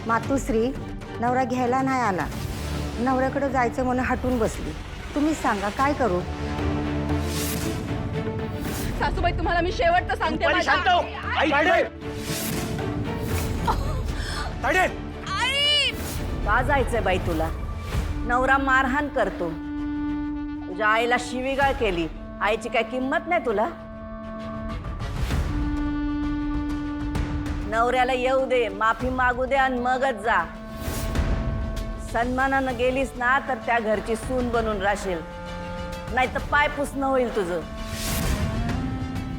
मातुश्री नवरा घ्यायला नाही आला, नवऱ्याकडे जायचं म्हणून हटून बसली. तुम्हीच सांगा काय करू. सासूबाई तुम्हाला मी शेवटचं सांगते रुपाली, शांत हो. आई, तायडे. आई का जायचंय बाई तुला? नवरा मारहाण करतो, तुझ्या आईला शिवीगाळ केली, आईची काय किंमत नाही तुला? नवऱ्याला येऊ दे, माफी मागू दे आणि मगच जा. सन्मानानं गेलीस ना तर त्या घरची सून बनून राहशील, नाही तर पाय पुसणं होईल तुझं.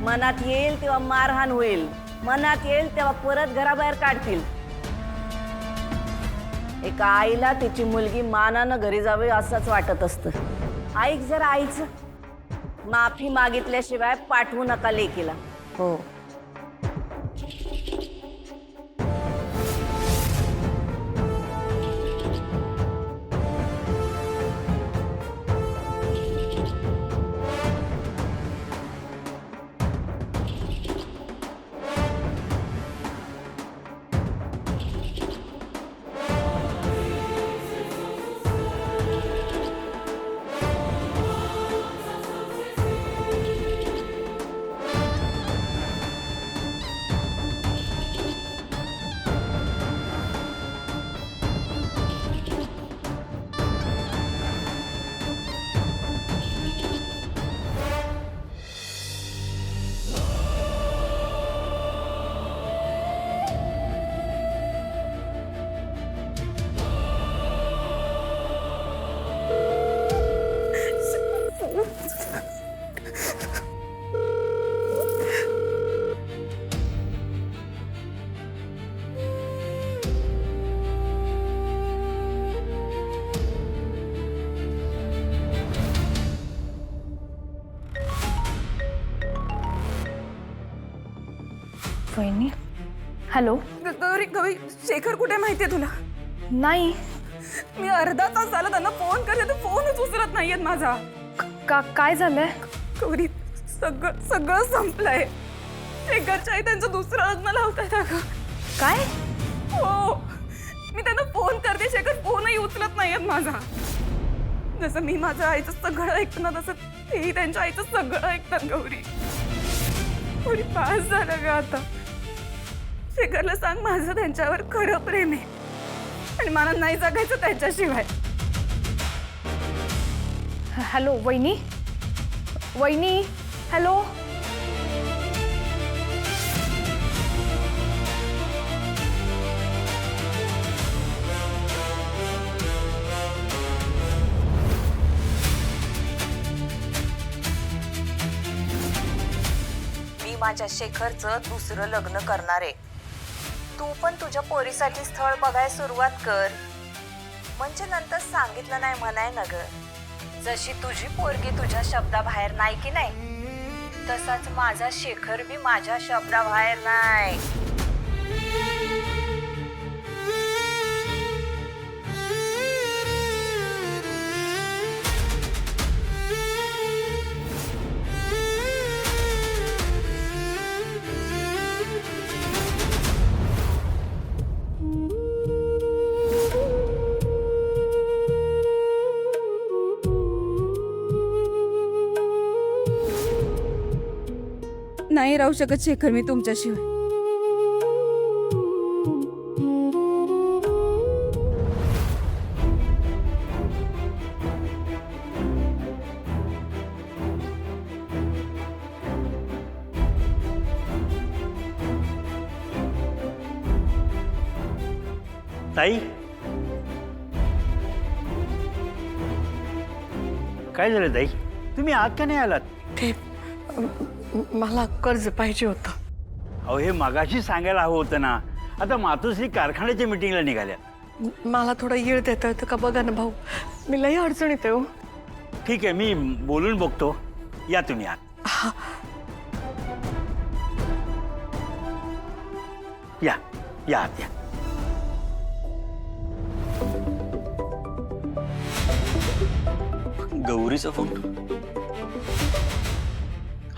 मनात येईल तेव्हा मारहाण होईल, मनात येईल तेव्हा परत घराबाहेर काढतील. एका आईला तिची मुलगी मानानं घरी जावी असंच वाटत असतं. ऐक जरा आईचं, माफी मागितल्याशिवाय पाठवू नका लेकीला. हो. वहिनी. हॅलो. गौरी गौरी शेखर कुठे माहितीये तुला? नाही. मी अर्धा तास झाला त्यांना फोन करते, तर फोनच उचलत नाहीयेत माझा. काय झालंय? गौरी सगळं सगळं संपलंय. शेखरच्या आई त्यांचं दुसरं लग्न लावतायत अगं. काय? हो, मी त्यांना फोन करते, शेखर फोनही उचलत नाहीयेत माझा. जसं मी माझ्या आईचं सगळं ऐकतो ना, तसं तेही त्यांच्या आईचं सगळं ऐकतात. गौरी थोडी पास झालं ग आता. शेखरला सांग माझं त्यांच्यावर खरं प्रेम आहे आणि मला नाही जगायचं त्यांच्याशिवाय. हॅलो वहिनी. वहिनी हॅलो. मी माझ्या शेखरचं दुसरं लग्न करणार आहे. तू पण तुझ्या पोरीसाठी स्थळ बघायला सुरुवात कर, म्हणजे नंतर सांगितलं नाही म्हणाय ना ग. जशी तुझी पोरगी तुझ्या शब्दाबाहेर नाही की नाही, तसाच माझा शेखर बी माझ्या शब्दाबाहेर नाही. नाही राहू शकत शेखर मी तुमच्याशिवाय. ताई, काय झालं ताई? तुम्ही आत का नाही आलात? ते मला कर्ज पाहिजे होतं. अहो, हे मगाशी सांगायला हवं होतं ना. आता मातोश्री कारखान्याच्या मीटिंगला निघाल्या. मला थोडा येळ देता येतं का बघा ना भाऊ, मी लई अडचणीत आहे हो. ठीक आहे, मी बोलून बघतो. या तुम्ही आत. या या आत या. गौरीचा फोन.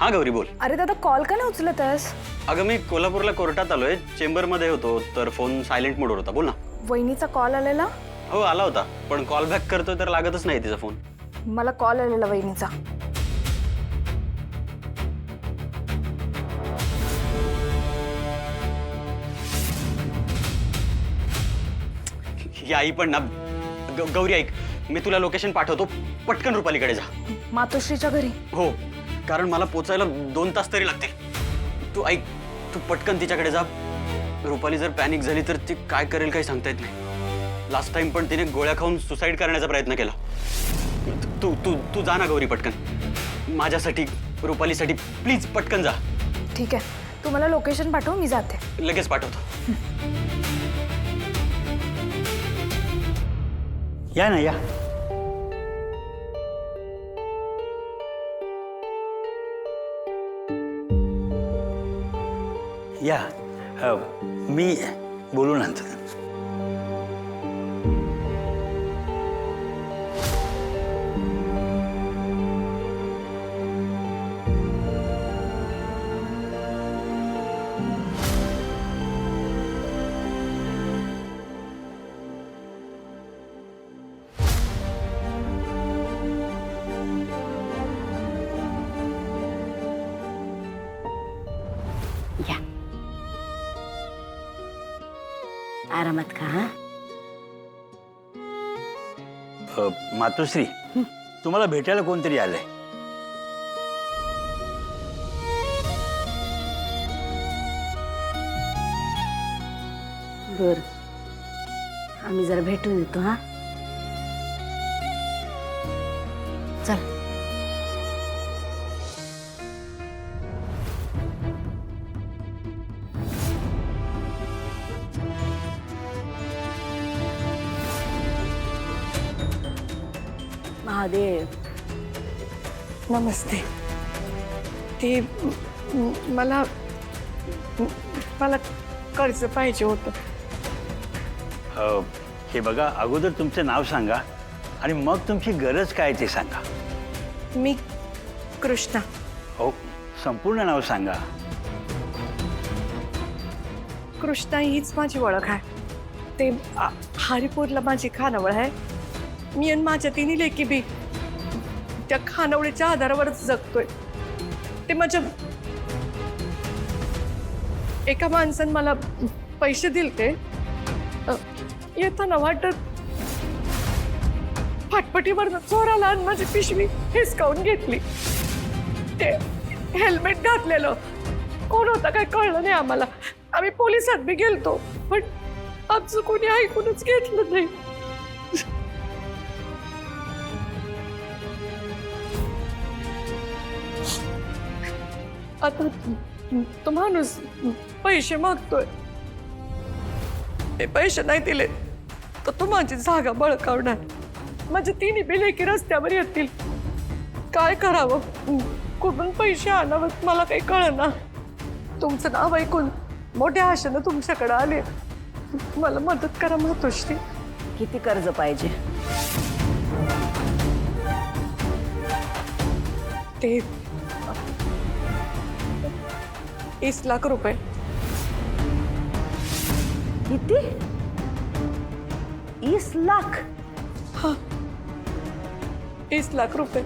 हा गौरी बोल. अरे दादा कॉल का नाही उचलत आहेस? अगं मी कोल्हापूरला कोर्टात आलोय, चेंबरमध्ये होतो तर फोन सायलेंट मोडवर होता. बोल ना. वहिनीचा कॉल आलेला. हो आला होता, पण कॉल बॅक करतोय तर लागतच नाही तिचा फोन. मला कॉल आलेला वहिनीचा. ही आई पण ना. गौरी ऐक, मी तुला लोकेशन पाठवतो, पटकन रुपालीकडे जा. मातोश्रीच्या घरी. हो, कारण मला पोचायला 2 तास तरी लागतील. तू ऐक, तू पटकन तिच्याकडे जा. रुपाली जर पॅनिक झाली तर ती काय करेल काही सांगता येत नाही. लास्ट टाइम पण तिने गोळ्या खाऊन सुसाईड करण्याचा प्रयत्न केला. तू तू तू जा ना गौरी पटकन. माझ्यासाठी, रुपालीसाठी प्लीज पटकन जा. ठीक आहे, तू मला लोकेशन पाठव, मी जाते. लगेच पाठवतो. या ना या. या मी बोलू नंतर. या आरामात खा. हा मातोश्री, तुम्हाला भेटायला कोणतरी आलंय. बर, आम्ही जरा भेटून येतो. हा चल. महादेव. नमस्ते. ते मला मला कर्ज पाहिजे होतं. हे बघा, अगोदर तुमचं नाव सांगा आणि मग तुमची गरज काय ते सांगा. मी कृष्णा. हो, संपूर्ण नाव सांगा. कृष्णा हीच माझी ओळख आहे. ते हरिपूरला माझी खानावळ आहे. मी आणि माझ्या 3 लेकी बी त्या खानावळीच्या आधारावरच जगतोय. ते माझ्या एका माणसानं मला पैसे दिलते. येताना वाटत फाटपटीवरनं चोराला आणि माझी पिशवी हिसकावून घेतली. ते हेल्मेट घातलेलं कोण होता काय कळलं नाही आम्हाला. आम्ही पोलिसात बी गेलतो, पण आमचं कोणी ऐकूनच घेतलं नाही. आता तो माणूस पैसे मागतोय. ते पैसे नाही दिले तर तो माझी जागा बळकावणार. माझे 3 बिले की रस्त्यावर येतील. काय करावं, कुठून पैसे आणावं मला काही कळना. तुमचं नाव ऐकून मोठ्या आशेनं तुमच्याकडे आले. मला मदत करा मातोश्री. किती कर्ज पाहिजे? ते 20 लाख रुपये. किती? 20 लाख? हा, 20 लाख रुपये.